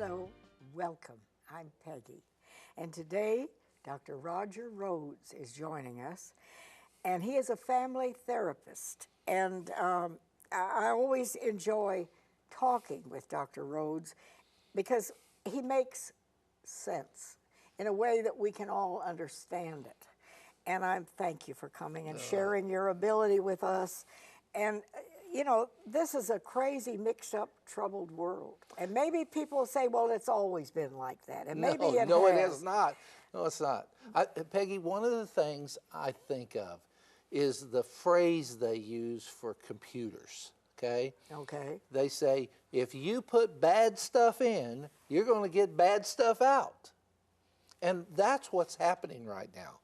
Hello, welcome. I'm Peggy. And today, Dr. Rhoades is joining us, and he is a family therapist. And I always enjoy talking with Dr. Rhoades because he makes sense in a way that we can all understand it. And I thank you for coming and sharing your ability with us. And you know, this is a crazy, mixed up, troubled world. And maybe people say, well, it's always been like that. And maybe it No, has. it is not. No, it's not. Peggy, one of the things I think of is the phrase they use for computers, okay? Okay. They say, if you put bad stuff in, you're going to get bad stuff out. And that's what's happening right now.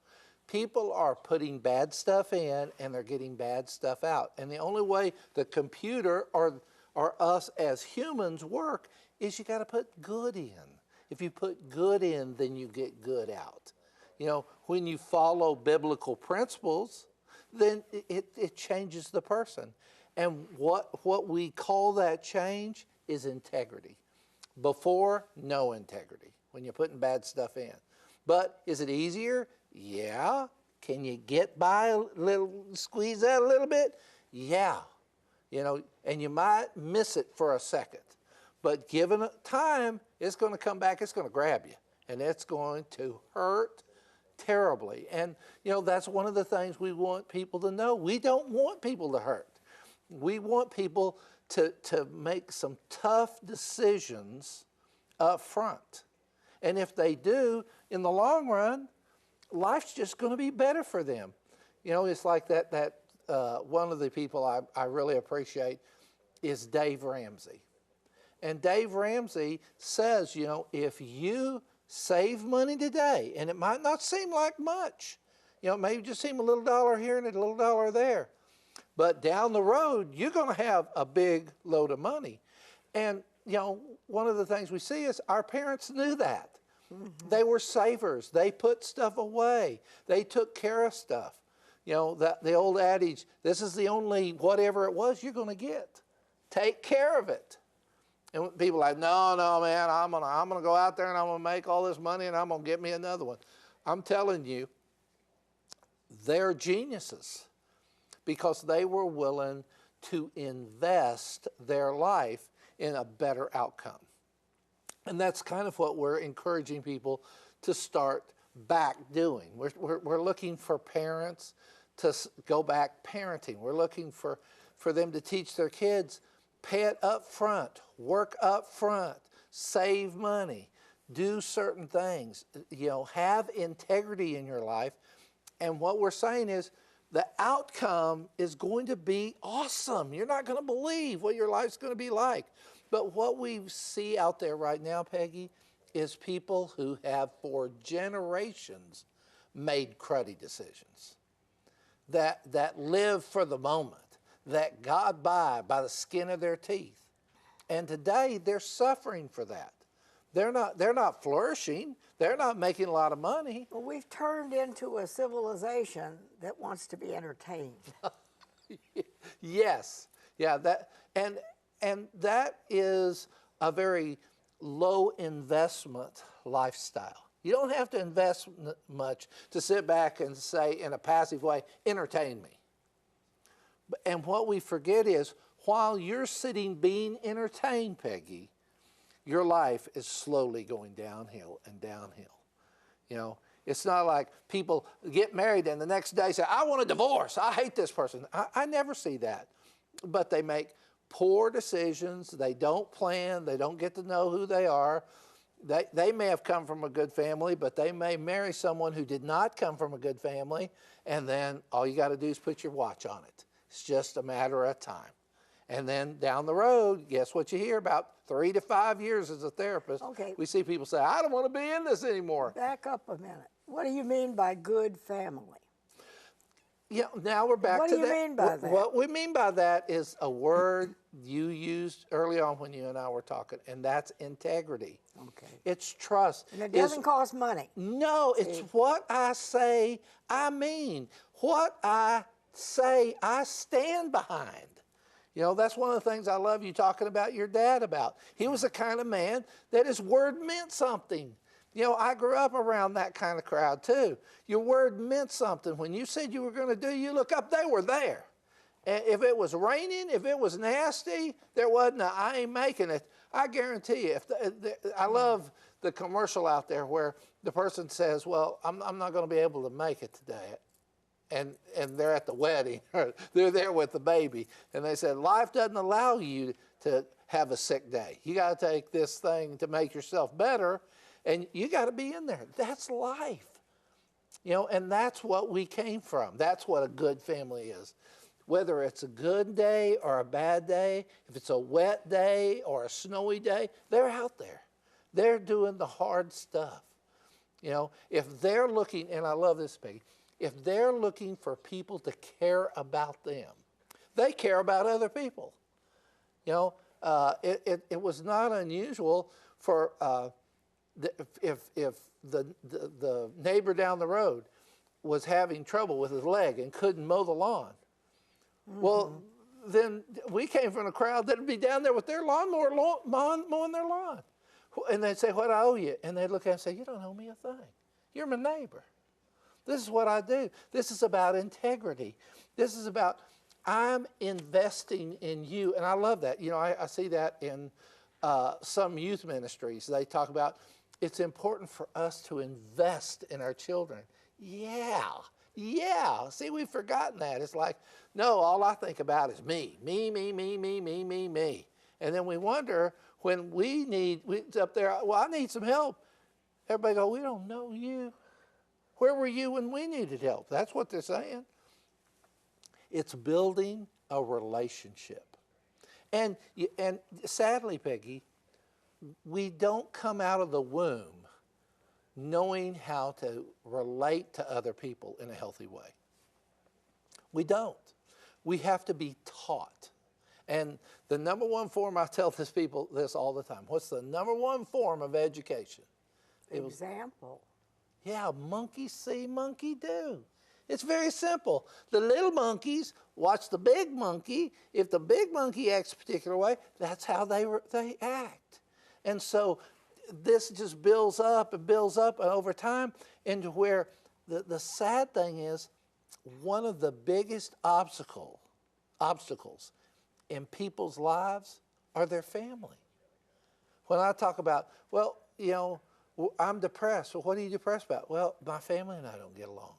People are putting bad stuff in and they're getting bad stuff out. And the only way the computer or us as humans work is you got to put good in. If you put good in, then you get good out. You know, when you follow biblical principles, then it changes the person. And what we call that change is integrity. Before, no integrity when you're putting bad stuff in. But is it easier? Yeah. Can you get by a little, squeeze that a little bit? Yeah. You know, and you might miss it for a second. But given time, it's going to come back, it's going to grab you. And it's going to hurt terribly. And, you know, that's one of the things we want people to know. We don't want people to hurt. We want people to make some tough decisions up front. And if they do, in the long run, life's just going to be better for them. You know, it's like that one of the people I really appreciate is Dave Ramsey. And Dave Ramsey says, you know, if you save money today, and it might not seem like much, you know, it may just seem a little dollar here and a little dollar there, but down the road, you're going to have a big load of money. And, you know, one of the things we see is our parents knew that. Mm-hmm. They were savers. They put stuff away. They took care of stuff. You know, the old adage, this is the only whatever it was you're going to get. Take care of it. And people are like, no, man, I'm gonna go out there and I'm going to make all this money and I'm going to get me another one. I'm telling you, they're geniuses because they were willing to invest their life in a better outcome. And that's kind of what we're encouraging people to start back doing. We're looking for parents to go back parenting. We're looking for them to teach their kids, pay it up front, work up front, save money, do certain things, you know, have integrity in your life. And what we're saying is the outcome is going to be awesome. You're not going to believe what your life's going to be like. But what we see out there right now, Peggy, is people who have for generations made cruddy decisions, that live for the moment, that got by the skin of their teeth. And today they're suffering for that. They're not flourishing. They're not making a lot of money. Well, we've turned into a civilization that wants to be entertained. Yes. Yeah, and that is a very low investment lifestyle. You don't have to invest much to sit back and say in a passive way, entertain me. And what we forget is while you're sitting being entertained, Peggy, your life is slowly going downhill and downhill. You know, it's not like people get married and the next day say, I want a divorce. I hate this person. I never see that. But they make poor decisions. They don't plan. They don't get to know who they are. They may have come from a good family, but they may marry someone who did not come from a good family, and then all you got to do is put your watch on it. It's just a matter of time. And then down the road, guess what you hear about 3 to 5 years as a therapist? Okay. We see people say, I don't want to be in this anymore. Back up a minute. What do you mean by good family? Yeah, now we're back to that. What do you mean by that? What we mean by that is a word you used early on when you and I were talking, and that's integrity. Okay. It's trust. And it doesn't cost money. No, it's what I say, I mean. What I say, I stand behind. You know, that's one of the things I love you talking about your dad about. He was the kind of man that his word meant something. You know, I grew up around that kind of crowd too. Your word meant something. When you said you were going to do, you look up, they were there. And if it was raining, if it was nasty, there wasn't a, I ain't making it. I guarantee you, I love the commercial out there where the person says, well, I'm not going to be able to make it today. And they're at the wedding, or they're there with the baby. And they said, life doesn't allow you to have a sick day. You got to take this thing to make yourself better, and you got to be in there. That's life. You know, and that's what we came from. That's what a good family is. Whether it's a good day or a bad day, if it's a wet day or a snowy day, they're out there. They're doing the hard stuff. You know, if they're looking, and I love this, Peggy, if they're looking for people to care about them, they care about other people. You know, it was not unusual for if the neighbor down the road was having trouble with his leg and couldn't mow the lawn. Mm-hmm. Well, then we came from a crowd that would be down there with their lawnmower mowing their lawn. And they'd say, what I owe you? And they'd look at him and say, you don't owe me a thing. You're my neighbor. This is what I do. This is about integrity. This is about, I'm investing in you. And I love that. You know, I see that in some youth ministries. They talk about it's important for us to invest in our children. Yeah. See, we've forgotten that. It's like, no, all I think about is me. Me. And then we wonder when it's up there, well, I need some help. Everybody go, we don't know you. Where were you when we needed help? That's what they're saying. It's building a relationship. And sadly, Peggy, we don't come out of the womb knowing how to relate to other people in a healthy way. We don't. We have to be taught. And the number one form, I tell people this all the time, what's the number one form of education? Example. Yeah, monkey see, monkey do. It's very simple. The little monkeys watch the big monkey. If the big monkey acts a particular way, that's how they act. And so this just builds up and over time into where the sad thing is one of the biggest obstacles in people's lives are their family. When I talk about, well, you know, I'm depressed. Well, what are you depressed about? Well, my family and I don't get along.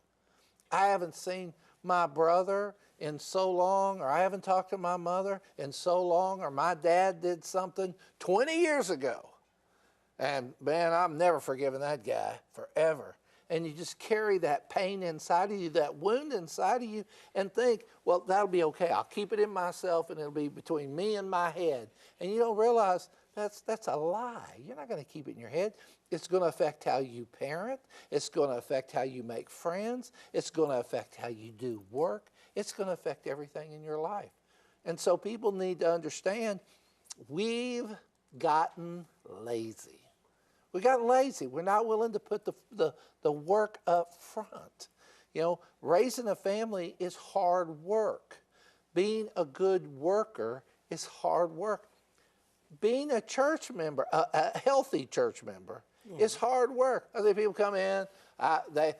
I haven't seen my brother in so long, or I haven't talked to my mother in so long, or my dad did something 20 years ago. And man, I'm never forgiving that guy forever. And you just carry that pain inside of you, that wound inside of you, and think, well, that'll be okay. I'll keep it in myself, and it'll be between me and my head. And you don't realize that's a lie. You're not going to keep it in your head. It's going to affect how you parent. It's going to affect how you make friends. It's going to affect how you do work. It's going to affect everything in your life. And so people need to understand we've gotten lazy. We got lazy. We're not willing to put the work up front. You know, raising a family is hard work. Being a good worker is hard work. Being a church member, a healthy church member, is hard work. Other people come in, they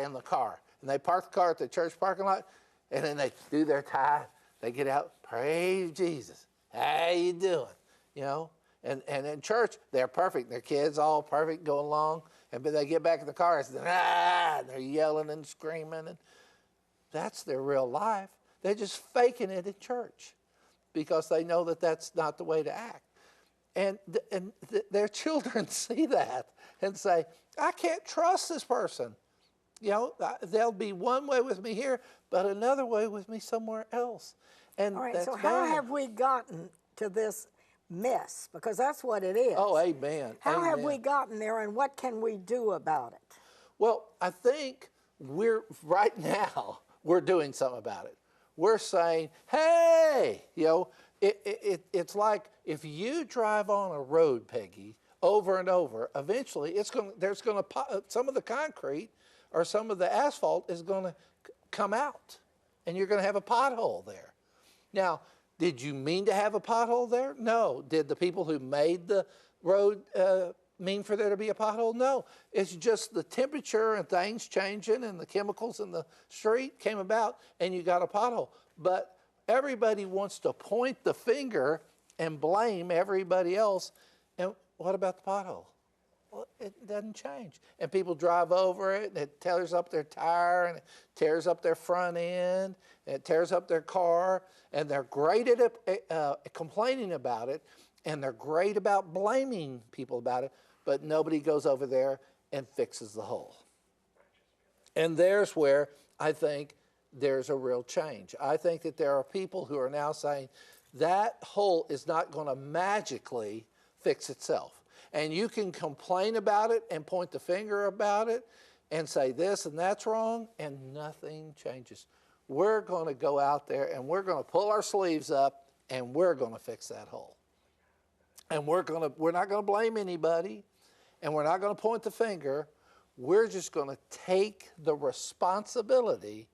in the car, and they park the car at the church parking lot, and then they do their tithe. They get out, praise Jesus. How you doing? You know, and in church they're perfect. Their kids all perfect, go along, and but they get back in the car, and they're yelling and screaming, and that's their real life. They're just faking it in church because they know that that's not the way to act. And their children see that and say, I can't trust this person. You know, they'll be one way with me here, but another way with me somewhere else. And all right, that's so how bad. have we gotten to this mess? Because that's what it is. Oh, amen. How have we gotten there, and what can we do about it? Well, I think right now we're doing something about it. We're saying, hey, you know, it's like if you drive on a road, Peggy, over and over, eventually some of the concrete or some of the asphalt is going to come out, and you're going to have a pothole there. Now, did you mean to have a pothole there? No. Did the people who made the road mean for there to be a pothole? No. It's just the temperature and things changing and the chemicals in the street came about and you got a pothole. But everybody wants to point the finger and blame everybody else. And what about the pothole? Well, it doesn't change. And people drive over it, and it tears up their tire, and it tears up their front end, and it tears up their car, and they're great at complaining about it, and they're great about blaming people about it, but nobody goes over there and fixes the hole. And there's where I think there's a real change. I think that there are people who are now saying that hole is not going to magically fix itself. And you can complain about it and point the finger about it and say this and that's wrong, and nothing changes. We're going to go out there and we're going to pull our sleeves up and we're going to fix that hole. And we're not going to blame anybody, and we're not going to point the finger. We're just going to take the responsibility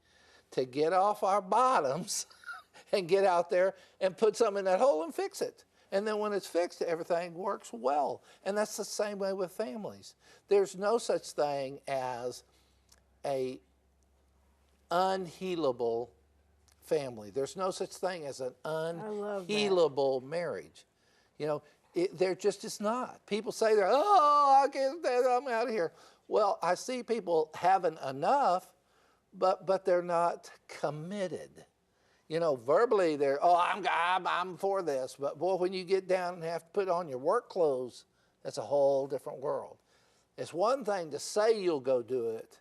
to get off our bottoms and get out there and put something in that hole and fix it. And then when it's fixed, everything works well. And that's the same way with families. There's no such thing as a unhealable family. There's no such thing as an unhealable marriage. You know, there just is not. People say they're, oh, I can't stand it, I'm out of here. Well, I see people having enough, but they're not committed. You know, verbally they're, oh, I'm for this. But boy, when you get down and have to put on your work clothes, that's a whole different world. It's one thing to say you'll go do it.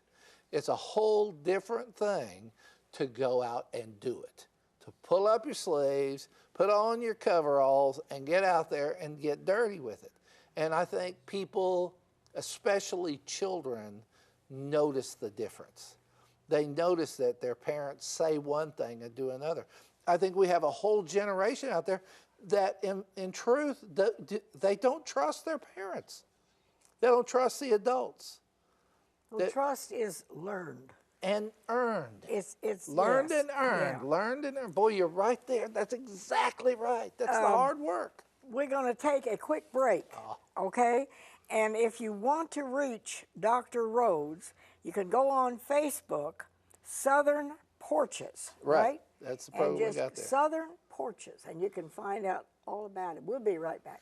It's a whole different thing to go out and do it. To pull up your sleeves, put on your coveralls, and get out there and get dirty with it. And I think people, especially children, notice the difference. They notice that their parents say one thing and do another. I think we have a whole generation out there that in truth, they don't trust their parents. They don't trust the adults. Well, trust is learned. And earned. It's learned yes, and earned. yeah. Learned and earned. Boy, you're right there. That's exactly right. That's the hard work. We're going to take a quick break, okay? And if you want to reach Dr. Rhoades, you can go on Facebook, Southern Porches, right? That's the program and we just got there. Southern Porches, and you can find out all about it. We'll be right back.